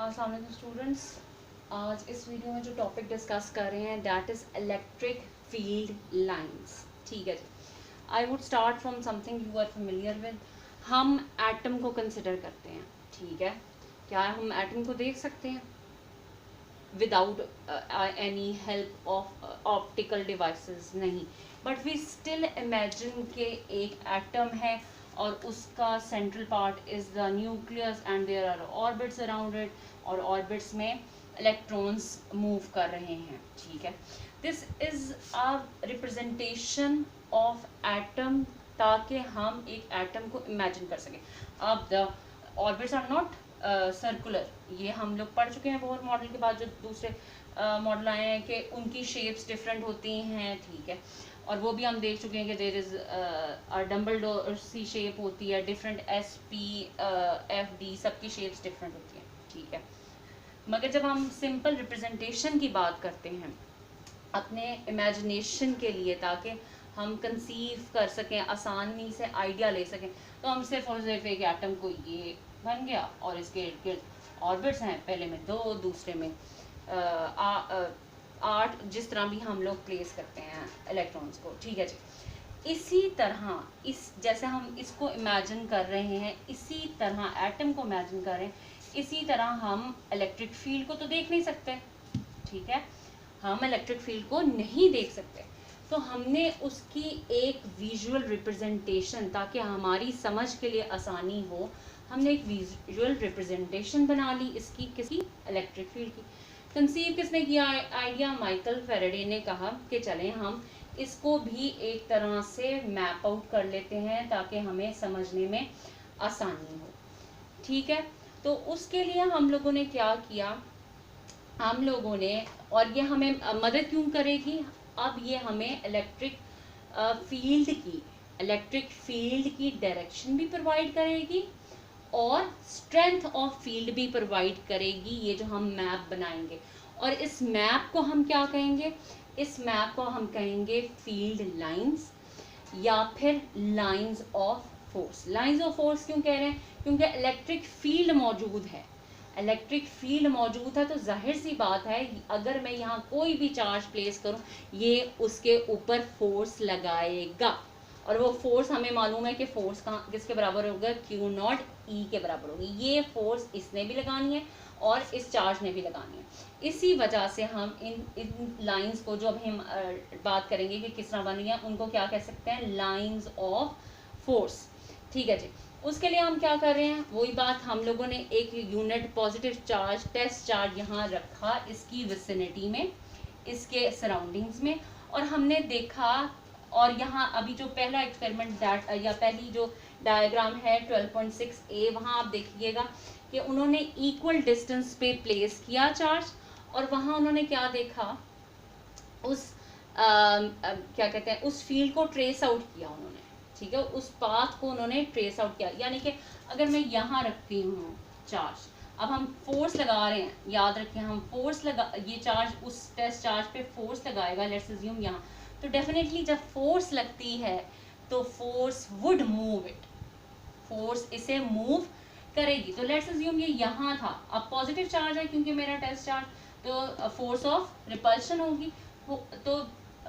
अस्सलाम वालेकुम स्टूडेंट्स। आज इस वीडियो में जो टॉपिक डिस्कस कर रहे हैं that is electric field lines. ठीक है जी। I would start from something you are familiar with. हम एटम को कंसिडर करते हैं, ठीक है। क्या हम एटम को देख सकते हैं without any help of optical devices? नहीं, बट वी स्टिल इमेजिन के एक एटम है और उसका central part is the nucleus and there are orbits around it, और ऑर्बिट्स में इलेक्ट्रॉन्स मूव कर रहे हैं, ठीक है। This is a representation of atom, ताकि हम एक एटम को इमेजिन कर सकें। अब the orbits are not circular, ये हम लोग पढ़ चुके हैं बोहर मॉडल के बाद जो दूसरे मॉडल आए हैं कि उनकी शेप्स डिफरेंट होती हैं, ठीक है। और वो भी हम देख चुके हैं कि देयर इज़ डम्बलडोर सी शेप होती है, different S P F D सबकी शेप्स डिफरेंट होती हैं, ठीक है। मगर जब हम सिंपल रिप्रेजेंटेशन की बात करते हैं अपने इमेजिनेशन के लिए, ताकि हम कंसीव कर सकें, आसानी से आइडिया ले सकें, तो हम सिर्फ और सिर्फ एक एटम को ये बन गया और इसके इर्द गिर्द ऑर्बिट्स हैं, पहले में 2, दूसरे में 8, जिस तरह भी हम लोग प्लेस करते हैं इलेक्ट्रॉन्स को, ठीक है जी। इसी तरह जैसे हम इसको इमेजिन कर रहे हैं, इसी तरह एटम को इमेजिन कर रहे हैं, इसी तरह हम इलेक्ट्रिक फील्ड को तो देख नहीं सकते, ठीक है। हम इलेक्ट्रिक फील्ड को नहीं देख सकते, तो हमने उसकी एक विजुअल रिप्रेजेंटेशन, ताकि हमारी समझ के लिए आसानी हो, हमने एक विजुअल रिप्रेजेंटेशन बना ली इसकी, किसी इलेक्ट्रिक फील्ड की। कंसीव किसने किया आइडिया? माइकल फेराडे ने कहा कि चलें हम इसको भी एक तरह से मैप आउट कर लेते हैं ताकि हमें समझने में आसानी हो, ठीक है। तो उसके लिए हम लोगों ने क्या किया, हम लोगों ने, और ये हमें मदद क्यों करेगी, अब ये हमें इलेक्ट्रिक फील्ड की डायरेक्शन भी प्रोवाइड करेगी और स्ट्रेंथ ऑफ फील्ड भी प्रोवाइड करेगी, ये जो हम मैप बनाएंगे। और इस मैप को हम क्या कहेंगे? इस मैप को हम कहेंगे फील्ड लाइंस या फिर lines of force. Lines of force क्यों कह रहे हैं? क्योंकि इलेक्ट्रिक फील्ड मौजूद है, इलेक्ट्रिक फील्ड मौजूद है, तो जाहिर सी बात है अगर मैं यहाँ कोई भी चार्ज प्लेस करूँ, ये उसके ऊपर फोर्स लगाएगा, और वो फोर्स हमें मालूम है कि फोर्स कहाँ किसके बराबर होगा? Q0 E के बराबर होगी। ये फोर्स इसने भी लगानी है और इस चार्ज ने भी लगानी है। इसी वजह से हम इन लाइंस को, जो अभी हम बात करेंगे कि किस तरह बन रही है, उनको क्या कह सकते हैं? लाइंस ऑफ फोर्स, ठीक है जी। उसके लिए हम क्या कर रहे हैं, वही बात, हम लोगों ने एक unit positive charge, test charge यहाँ रखा इसकी विसिनिटी में, इसके सराउंडिंग्स में, और हमने देखा, और यहाँ अभी जो पहला एक्सपेरिमेंट दैट या पहली जो डायग्राम है 12.6a, वहाँ आप देखिएगा कि उन्होंने इक्वल डिस्टेंस पे प्लेस किया चार्ज, और वहाँ उन्होंने क्या देखा, उस क्या कहते हैं, उस फील्ड को ट्रेस आउट किया उन्होंने, ठीक है। उस पाथ को उन्होंने ट्रेस आउट किया, यानी कि अगर मैं यहाँ रखती हूँ चार्ज, अब हम फोर्स लगा रहे हैं, याद रखें हम फोर्स लगा, ये चार्ज उस टेस्ट चार्ज पे फोर्स लगाएगा, लेट्स अज्यूम यहाँ, तो डेफिनेटली जब फोर्स लगती है तो force would move it, force इसे मूव करेगी। तो लेट्स अज्यूम ये यहाँ था, अब पॉजिटिव चार्ज है क्योंकि मेरा टेस्ट चार्ज, तो फोर्स ऑफ रिपल्शन होगी। तो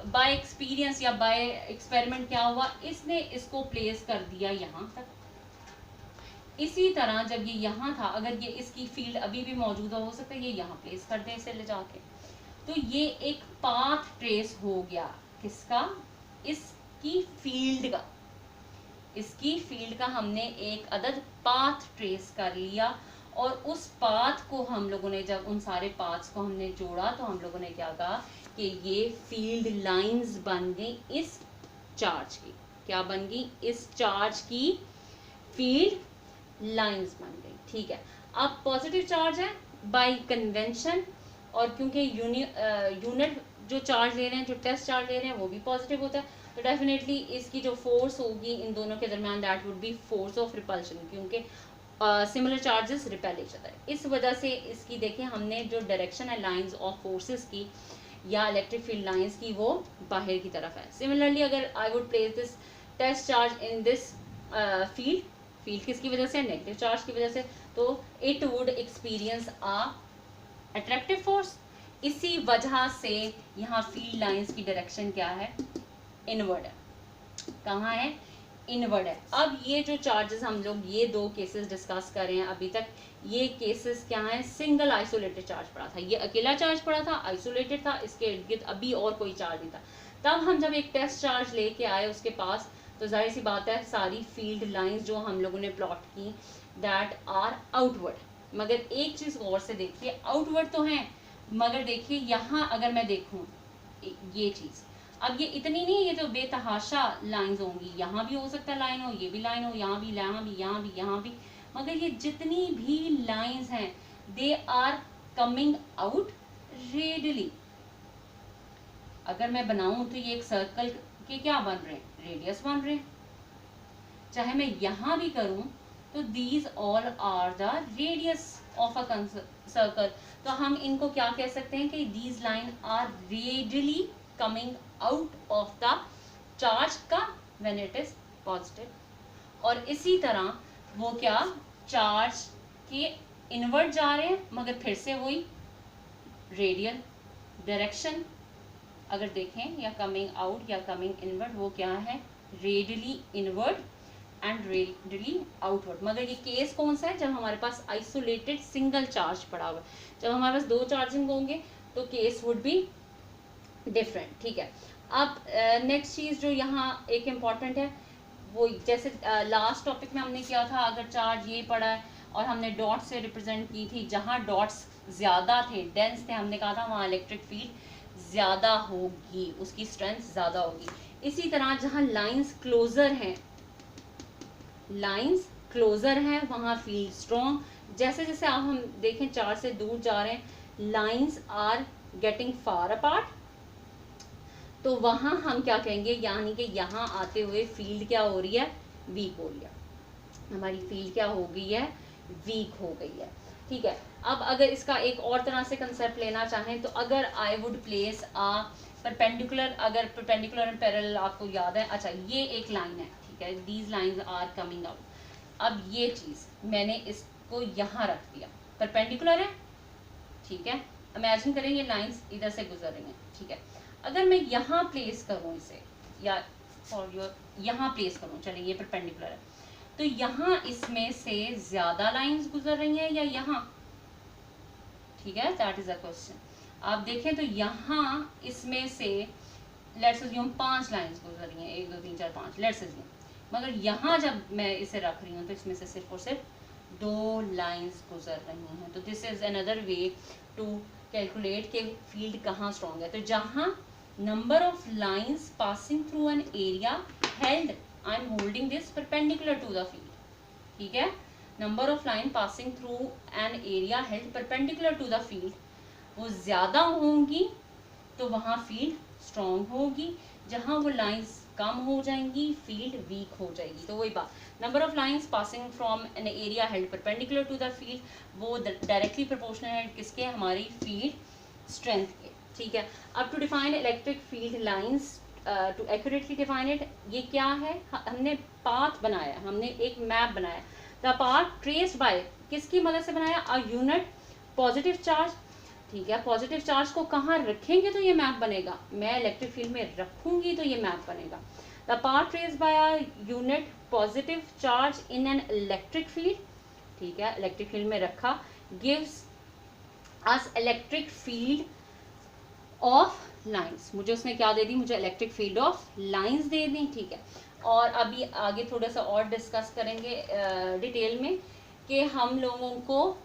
बाय एक्सपीरियंस या बाय एक्सपेरिमेंट क्या हुआ, इसने इसको प्लेस कर दिया यहाँ तक। इसी तरह जब ये यहाँ था, अगर ये इसकी फील्ड अभी भी मौजूद हो सकता है ये यहाँ प्लेस कर दे इसे ले जाके, तो ये एक पाथ ट्रेस हो गया, किसका? इसकी फील्ड का, इसकी फील्ड का हमने एक अदद पाथ ट्रेस कर लिया, और उस पाथ को हम लोगों ने, जब उन सारे पाथ्स को हमने जोड़ा, तो हम लोगों ने क्या कहा कि ये फील्ड लाइंस बन गई इस चार्ज की। क्या बन गई? इस चार्ज की फील्ड लाइंस बन गई, ठीक है। अब पॉजिटिव चार्ज है बाय कन्वेंशन, और क्योंकि यूनिट जो चार्ज ले रहे हैं, जो टेस्ट चार्ज ले रहे हैं, वो भी पॉजिटिव होता है, तो डेफिनेटली इसकी जो फोर्स होगी इन दोनों के दरमियान, that would be force of repulsion, क्योंकि similar charges repel each other. इस वजह से इसकी देखें, हमने जो डायरेक्शन है लाइंस ऑफ फोर्सेस की या इलेक्ट्रिक फील्ड लाइंस की, वो बाहर की तरफ है। सिमिलरली अगर I would place this test charge in this field किसकी वजह से? नेगेटिव चार्ज की वजह से, तो it would experience a attractive force. इसी वजह से यहाँ फील्ड लाइंस की डायरेक्शन क्या है, इनवर्ड है। कहाँ है, इनवर्ड है। अब ये जो चार्जेस हम लोग ये दो केसेस डिस्कस कर रहे हैं अभी तक, ये केसेस क्या है, सिंगल आइसोलेटेड चार्ज पड़ा था, ये अकेला चार्ज पड़ा था, आइसोलेटेड था, इसके इर्द गिर्द अभी और कोई चार्ज नहीं था। तब हम जब एक टेस्ट चार्ज लेके आए उसके पास, तो जाहिर सी बात है सारी फील्ड लाइंस जो हम लोगों ने प्लॉट की दैट आर आउटवर्ड। मगर एक चीज गौर से देखिए, आउटवर्ड तो है, मगर देखिए यहाँ अगर मैं देखूं ये चीज, अब ये इतनी नहीं, ये तो बेतहाशा लाइंस होंगी, यहाँ भी हो सकता है लाइन हो, ये भी लाइन हो, यहाँ भी, यहाँ भी, यहाँ भी, यहाँ भी, मगर ये जितनी भी लाइंस हैं they are coming out radially. अगर मैं बनाऊं तो ये एक सर्कल के क्या बन रहे हैं, रेडियस बन रहे हैं। चाहे मैं यहाँ भी करूं तो these all are the radius of a circle. तो हम इनको क्या कह सकते हैं कि these line are radially coming out of the charge का व्हेन इट इज पॉजिटिव। और इसी तरह वो क्या, चार्ज के इनवर्ट जा रहे हैं, मगर फिर से वही रेडियल डायरेक्शन अगर देखें, या कमिंग आउट या कमिंग इनवर्ट, वो क्या है, radially inward and radially outward. मगर ये केस कौन सा है, जब हमारे पास आइसोलेटेड सिंगल चार्ज पड़ा हुआ है। जब हमारे पास दो चार्जिंग होंगे तो केस वुड बी डिफरेंट। ठीक है, अब नेक्स्ट चीज जो यहाँ एक इम्पॉर्टेंट है, वो जैसे लास्ट टॉपिक में हमने किया था, अगर चार्ज ये पड़ा है और हमने डॉट से रिप्रेजेंट की थी, जहाँ डॉट्स ज्यादा थे, डेंस थे, हमने कहा था वहाँ इलेक्ट्रिक फील्ड ज्यादा होगी, उसकी स्ट्रेंथ ज्यादा होगी। इसी तरह जहाँ लाइंस क्लोजर हैं, लाइंस क्लोजर है वहाँ फील्ड स्ट्रॉन्ग। जैसे जैसे आप हम देखें चार्ज से दूर जा रहे हैं, lines are getting far apart, तो वहां हम क्या कहेंगे, यानी कि यहाँ आते हुए फील्ड क्या हो रही है, वीक हो रही है, हमारी फील्ड क्या हो गई है, वीक हो गई है। ठीक है, अब अगर इसका एक और तरह से कंसेप्ट लेना चाहें तो अगर I would place a perpendicular, अगर परपेंडिकुलर एंड पैरेलल आपको याद है, अच्छा ये एक लाइन है, ठीक है, these lines are coming out. अब ये चीज मैंने इसको यहाँ रख दिया, परपेंडिकुलर है, ठीक है, इमेजिन करें ये लाइंस इधर से गुजर रही हैं, ठीक है, अगर मैं यहाँ प्लेस करूँ इसे, या फॉर योर यहाँ प्लेस करूँ, चलिए ये परपेंडिकुलर है, तो यहाँ इसमें से ज्यादा लाइंस गुजर रही हैं या यहाँ, ठीक है, दैट इज अ क्वेश्चन। आप देखें तो यहाँ इसमें से लेट्स अज्यूम 5 लाइंस गुजर रही हैं, 1 2 3 4 5 लेट्स अज्यूम, मगर यहाँ जब मैं इसे रख रही हूँ तो इसमें से सिर्फ और सिर्फ 2 लाइंस गुजर रही हैं। तो this is another way to calculate के फील्ड कहाँ स्ट्रॉन्ग है। तो जहाँ number of lines passing through an area held, I am holding this perpendicular to the field, ठीक है, number of line passing through an area held perpendicular to the field, वो ज्यादा होंगी तो वहाँ फील्ड स्ट्रॉन्ग होगी, जहाँ वो लाइंस कम हो जाएंगी फील्ड वीक हो जाएगी। तो वही बात, number of lines passing from an area held perpendicular to the field, वो डायरेक्टली प्रोपोर्शनल है किसके, हमारी फील्ड स्ट्रेंथ के। ठीक है, अब to define electric field lines, to accurately define it, ये क्या है, हमने पाथ बनाया, हमने एक मैप बनाया, द पाथ ट्रेस्ड बाय, किसकी मदद से बनाया, अ यूनिट पॉजिटिव चार्ज, ठीक है, पॉजिटिव चार्ज को कहाँ रखेंगे तो ये मैप बनेगा, मैं इलेक्ट्रिक फील्ड में रखूंगी तो ये मैप बनेगा। The path traced by a unit positive charge in an electric field, ठीक है, इलेक्ट्रिक फील्ड में रखा, gives us electric field of lines, मुझे उसने क्या दे दी, मुझे इलेक्ट्रिक फील्ड ऑफ लाइंस दे दी। ठीक है, और अभी आगे थोड़ा सा और डिस्कस करेंगे डिटेल में कि हम लोगों को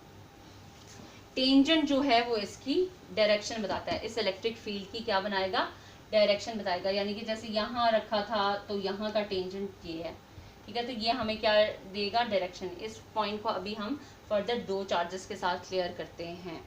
टेंजेंट जो है वो इसकी डायरेक्शन बताता है, इस इलेक्ट्रिक फील्ड की क्या बनाएगा, डायरेक्शन बताएगा, यानी कि जैसे यहाँ रखा था तो यहाँ का टेंजेंट ये है, ठीक है, तो ये हमें क्या देगा, डायरेक्शन। इस पॉइंट को अभी हम फर्दर 2 चार्जेस के साथ क्लियर करते हैं।